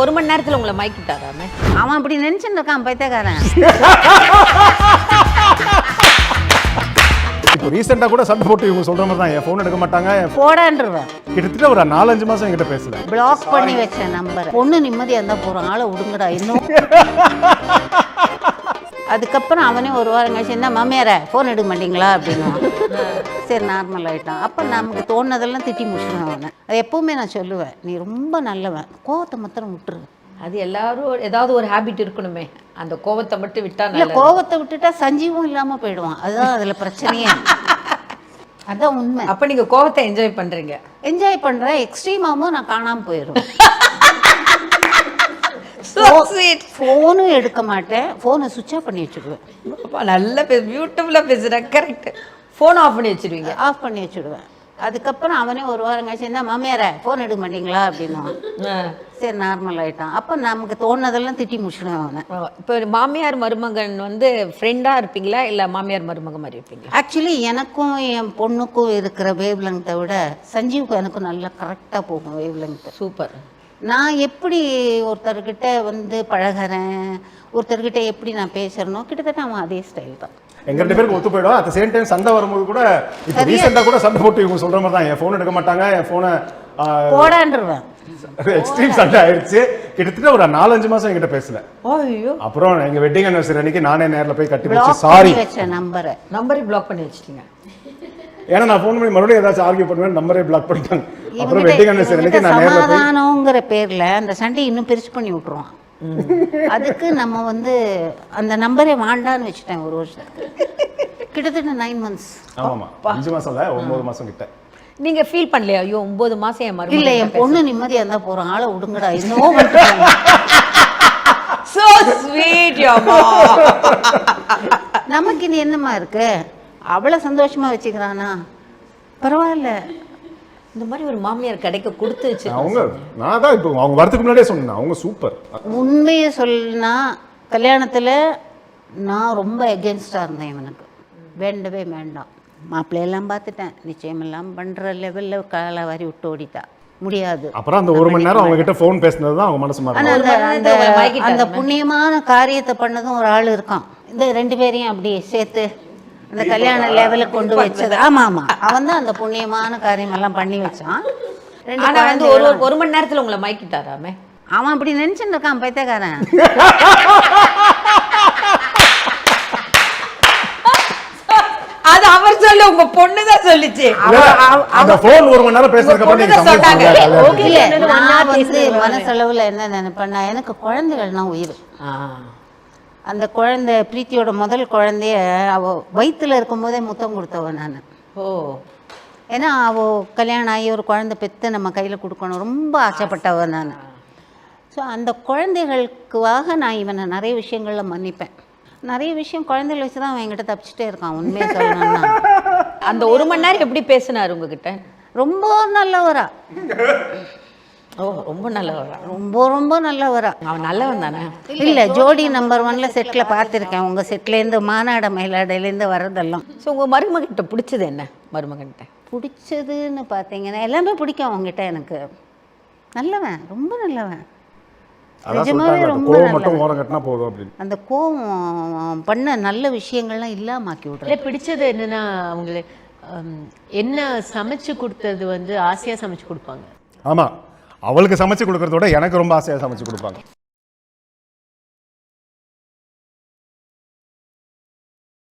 ஒரு மணி நேரத்துல உங்களை மயக்கிட்டாராமே? அவன் அப்படி நினைச்சுட்டு இருக்கான் பைத்தியக்காரன். இப்போ ரீசெண்டா கூட சண்டை போட்டு இவங்க சொல்ற மாதிரி தான் என் ஃபோன் எடுக்க மாட்டாங்க. போடான்றுவேன். கிட்டத்தட்ட ஒரு 4-5 மாசம் என்கிட்ட பேசல. பிளாக் பண்ணி வச்ச நம்பர். பொண்ணு நிம்மதியா இருந்தா போறோம், ஆளை விடுங்கடா இன்னும். அதுக்கப்புறம் அவனே ஒரு வாரம் கழிச்சு என்ன மாமியார ஃபோன் எடுக்க மாட்டீங்களா அப்படின்னு. சரி நார்மல் ஆகிட்டான். அப்போ நமக்கு தோணுனதெல்லாம் திட்டி முடிச்சுடுவேன் அவனை. அது எப்பவுமே நான் சொல்லுவேன், நீ ரொம்ப நல்லவன், கோவத்தை மாத்திரம் விட்டுரு. அது எல்லாரும் ஏதாவது ஒரு ஹேபிட் இருக்கணுமே, அந்த கோவத்தை மட்டும் விட்டா இல்லை, கோவத்தை விட்டுட்டா சஞ்சீவம் இல்லாமல் போயிடுவான். அதுதான் அதில் பிரச்சனையே. அதான் உண்மை. அப்போ நீங்கள் கோவத்தை என்ஜாய் பண்ணுறீங்க? என்ஜாய் பண்ணுறேன். எக்ஸ்ட்ரீமாகவும் நான் காணாமல் போயிடுவேன். ஃபோனும் எடுக்க மாட்டேன், ஃபோனை சுவிட்ச் ஆஃப் பண்ணி வச்சுடுவேன். நல்ல பியூட்டிஃபுல்லாக பேசுகிறேன். கரெக்ட். ஃபோன் ஆஃப் பண்ணி வச்சுடுவீங்க? ஆஃப் பண்ணி வச்சுடுவேன். அதுக்கப்புறம் அவனே ஒரு வாரம் கழிச்சு என்ன மாமியார ஃபோன் எடுக்க மாட்டீங்களா அப்படின்னுவான். சரி நார்மல் ஆகிட்டான். அப்போ நமக்கு தோணுனதெல்லாம் திட்டி முடிச்சுடுவேன் அவனை. இப்போ மாமியார் மருமகன் வந்து ஃப்ரெண்டாக இருப்பீங்களா இல்லை மாமியார் மருமகன் மாதிரி இருப்பீங்களா? ஆக்சுவலி எனக்கும் என் பொண்ணுக்கும் இருக்கிற வேவ் லெங்த்தை விட சஞ்சீவுக்கும் எனக்கும் நல்லா கரெக்டாக போகும் வேவ் லெங்த். சூப்பர். நான் எப்படி ஒருத்தர்கிட்ட வந்து பழகிறேன், ஒருத்தர்கிட்ட எப்படி நான் பேசுறேனோ கிட்டத்தட்ட அவன் அதே ஸ்டைல் தான். எங்க 2 பேருக்கு ஒத்து போயிடும். அட் சேம் டைம் சண்டை வரும்போது கூட இப்போ ரீசெண்டா கூட சண்டை போட்டு இவங்க சொல்ற மாதிரி தான் என் ஃபோன் எடுக்க மாட்டாங்க, என் ஃபோனை போடான்றுவேன். எக்ஸ்ட்ரீம் சண்டை ஆயிடுச்சு. கிட்டத்தட்ட ஒரு 4-5 மாசம் என்கிட்ட பேசல. ஐயோ. அப்புறம் எங்க வெட்டிங் அனிவர்சரி அன்னைக்கு நானே நேரில் போய் கட்டி பிடிச்சி சாரி வச்ச நம்பரை பிளாக் பண்ணி வச்சிட்டீங்க. ஏன்னா நான் ஃபோன் பண்ணி மறுபடியும் ஏதாச்சும் ஆர்கியூ பண்ணுவேன், நம்பரே பிளாக் பண்ணிட்டாங்க. அப்புறம் வெட்டிங் அனிவர்சரி அன்னைக்கு நான் நேரில் போய் சமாதானங்கிற பேர்ல அந்த சண்டையை இன்னும் பெருசு பண்ணி விட்டுருவான். அதுக்கு நம்ம வந்து அந்த நம்பரே வாண்டான்னு வச்சுட்டேன் ஒரு வருஷத்துக்கு. கிட்டத்தட்ட 9 months. ஆமாமா, 5 மாசம் இல்ல 9 மாசம் கிட்ட. நீங்க ஃபீல் பண்ணலையா? ஐயோ 9 மாசம் என் மருமகன் இல்ல, என் பொண்ணு நிம்மதியா இருந்தா போறோம், ஆளை விடுங்கடா இன்னும். So sweet யாமா. நமக்கு இது என்னமா இருக்கு, அவளை சந்தோஷமா வச்சுக்கிறானா பரவாயில்ல. இந்த மாதிரி ஒரு மாமியார் கிடைக்க கொடுத்து வச்சு அவங்க நான் தான் இப்போ அவங்க வரதுக்கு முன்னாடியே சொன்னேன், அவங்க சூப்பர். உண்மையை சொல்லினா கல்யாணத்தில் நான் ரொம்ப எகென்ஸ்டாக இருந்தேன் இவனுக்கு. வேண்டவே வேண்டாம். மாப்பிள்ளையெல்லாம் பார்த்துட்டேன், நிச்சயமெல்லாம் பண்ணுற லெவலில் காலை வாரி விட்டு ஓடிட்டா முடியாது. அப்புறம் அந்த 1 மணி நேரம் அவங்க கிட்ட ஃபோன் பேசினது தான் அவங்க மனசு மாறி. அந்த புண்ணியமான காரியத்தை பண்ணதும் ஒரு ஆள் இருக்கான். இந்த 2 பேரையும் அப்படியே சேர்த்து அந்த கல்யாண லெவலுக்கு கொண்டு வச்சது. ஆமாம், அவன் தான் அந்த புண்ணியமான காரியம் எல்லாம் பண்ணி வச்சான். வந்து ஒரு மணி நேரத்தில் உங்களை மயக்கிட்டாராமே? அவன் அப்படி நினைச்சுட்டு இருக்கான் பைத்தியக்காரன். அது அவர் சொல்ல, உங்க பொண்ணுதான் சொல்லிச்சு. அந்த ஃபோன் 1 மணி நேரம் பேசுறதுக்கு அப்புறம் நீங்க சொன்னாங்க. நான் வந்து மனசளவுல என்ன நினைப்பேன்னா, எனக்கு குழந்தைகள்னா உயிர். அந்த குழந்தை பிரீத்தியோட முதல் குழந்தைய அவ வயிற்றுல இருக்கும்போதே முத்தம் கொடுத்தவன் நான். ஓ. ஏன்னா அவள் கல்யாணம் ஆகி ஒரு குழந்தை பெற்று நம்ம கையில் கொடுக்கணும் ரொம்ப ஆசைப்பட்டவன் நான். ஸோ அந்த குழந்தைகளுக்காக நான் இவனை நிறைய விஷயங்களில் மன்னிப்பேன். நிறைய விஷயம் குழந்தைகள் வச்சு தான் அவன் என்கிட்ட தப்பிச்சுட்டே இருக்கான். உண்மையை சொல்லணும்னா அந்த 1 மணி நேரம் எப்படி பேசினார் உங்ககிட்ட? ரொம்ப நல்லவரா. ஓ, ரொம்ப நல்லவரா. ரொம்ப நல்லவரா. அவன் நல்லவன் தானே? இல்லை, ஜோடி நம்பர் 1 செட்டில் பார்த்துருக்கேன். உங்கள் செட்லேருந்து மாநாட மயிலாடையிலேருந்து வர்றதெல்லாம். ஸோ உங்கள் மருமகிட்ட பிடிச்சது என்ன? மருமகன்கிட்ட பிடிச்சதுன்னு பார்த்தீங்கன்னா எல்லாமே பிடிக்கும் அவங்ககிட்ட. எனக்கு நல்லவன், ரொம்ப நல்லவன். நிஜமாவே ரொம்ப நல்லவன். அந்த கோவம் பண்ண நல்ல விஷயங்கள்லாம் இல்லாமாக்கி விட்றேன். பிடிச்சது என்னன்னா, அவங்கள என்ன சமைச்சு கொடுத்தது வந்து ஆசையாக சமைச்சு கொடுப்பாங்க. ஆமா, அவளுக்கு சமைச்சு கொடுக்கறத விட எனக்கு ரொம்ப ஆசையாக சமைச்சு கொடுப்பாங்க.